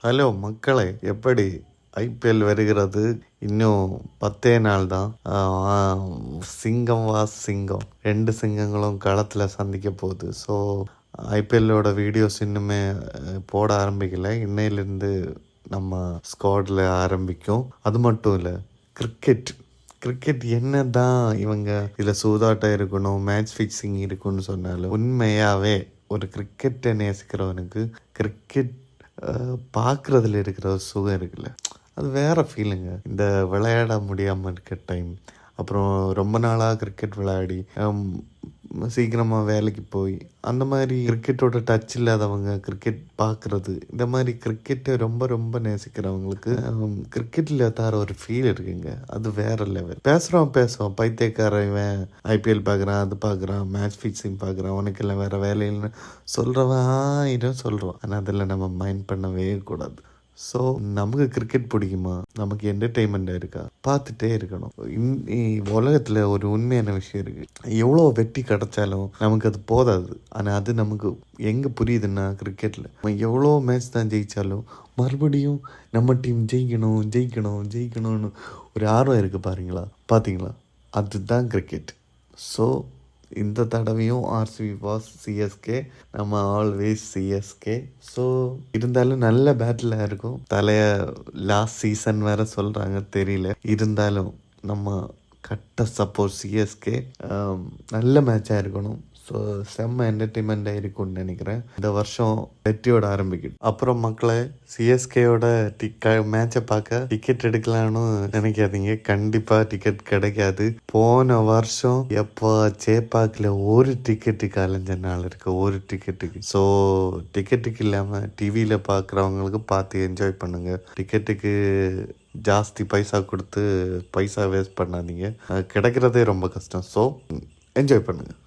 Hello மக்களே, எப்படி IPL வருகிறது? இன்னும் 10 நாள் தான். சிங்கம் வாஸ் சிங்கம், 2 சிங்கங்களும் களத்தில் சந்திக்க போகுது. ஸோ ஐபிஎல்லோட வீடியோஸ் இன்னுமே போட ஆரம்பிக்கல. இன்னையிலேருந்து நம்ம ஸ்குவாடில் ஆரம்பிக்கும். அது மட்டும் இல்லை, கிரிக்கெட் என்ன தான் இவங்க இதில் சூதாட்டம் இருக்கணும், மேட்ச் ஃபிக்ஸிங் இருக்குன்னு சொன்னாலும் உண்மையாகவே ஒரு கிரிக்கெட்டை நேசிக்கிறவனுக்கு கிரிக்கெட் பார்க்குறதுல இருக்கிற ஒரு சுகம் இருக்குல்ல, அது வேறு ஃபீலுங்க. இந்த விளையாட முடியாமல் இருக்க டைம், அப்புறம் ரொம்ப நாளாக கிரிக்கெட் விளையாடி சீக்கிரமாக வேலைக்கு போய் அந்த மாதிரி கிரிக்கெட்டோட டச் இல்லாதவங்க கிரிக்கெட் பார்க்குறது, இந்த மாதிரி கிரிக்கெட்டை ரொம்ப ரொம்ப நேசிக்கிறவங்களுக்கு கிரிக்கெட்டில் தர ஒரு ஃபீல் இருக்குங்க. அது வேறு லெவல். பேசுகிறோம் பைத்தியக்காரன் இவன் ஐபிஎல் பார்க்குறான், அது பார்க்குறான், மேட்ச் ஃபிக்ஸிங் பார்க்குறான், உனக்கெல்லாம் வேறு வேலையில்னு சொல்கிறவன் சொல்கிறோம். ஆனால் அதில் நம்ம மைண்ட் பண்ணவே கூடாது. ஸோ நமக்கு கிரிக்கெட் பிடிக்குமா, நமக்கு என்டர்டெயின்மெண்ட்டாக இருக்கா, பார்த்துட்டே இருக்கணும். உலகத்தில் ஒரு உண்மையான விஷயம் இருக்குது. எவ்வளோ வெற்றி கிடைச்சாலும் நமக்கு அது போதாது. ஆனால் அது நமக்கு எங்கே புரியுதுன்னா, கிரிக்கெட்டில் நம்ம எவ்வளோ மேட்ச் தான் ஜெயித்தாலும் மறுபடியும் நம்ம டீம் ஜெயிக்கணும்னு ஒரு ஆர்வம் இருக்குது பார்த்தீங்களா? அதுதான் கிரிக்கெட். ஸோ இந்த தடவையும் ஆர்சிபி வாஸ் சிஎஸ்கே, நம்ம ஆல்வேஸ் சிஎஸ்கே. ஸோ இருந்தாலும் நல்ல பேட்டிலாக இருக்கும். லாஸ்ட் சீசன் வேறு சொல்கிறாங்க, தெரியல. இருந்தாலும் நம்ம கட்ட சப்போர்ட் சிஎஸ்கே. நல்ல மேட்சாக இருக்கணும். ஸோ செம்ம என்டர்டெயின்மெண்ட்டாக இருக்கும்னு நினைக்கிறேன். இந்த வருஷம் வெற்றியோட ஆரம்பிக்கும். அப்புறம் மக்களை, சிஎஸ்கேயோட மேட்சை பார்க்க டிக்கெட் எடுக்கலான்னு நினைக்காதீங்க. கண்டிப்பாக டிக்கெட் கிடைக்காது. போன வருஷம் எப்போ சேப்பாக்கில் ஒரு டிக்கெட்டுக்கு அலைஞ்ச நாள் இருக்கு, ஒரு டிக்கெட்டுக்கு. ஸோ டிக்கெட்டுக்கு இல்லாமல் டிவியில் பார்க்குறவங்களுக்கு பார்த்து என்ஜாய் பண்ணுங்கள். டிக்கெட்டுக்கு ஜாஸ்தி பைசா கொடுத்து பைசா வேஸ்ட் பண்ணாதீங்க. கிடைக்கிறதே ரொம்ப கஷ்டம். ஸோ என்ஜாய் பண்ணுங்கள்.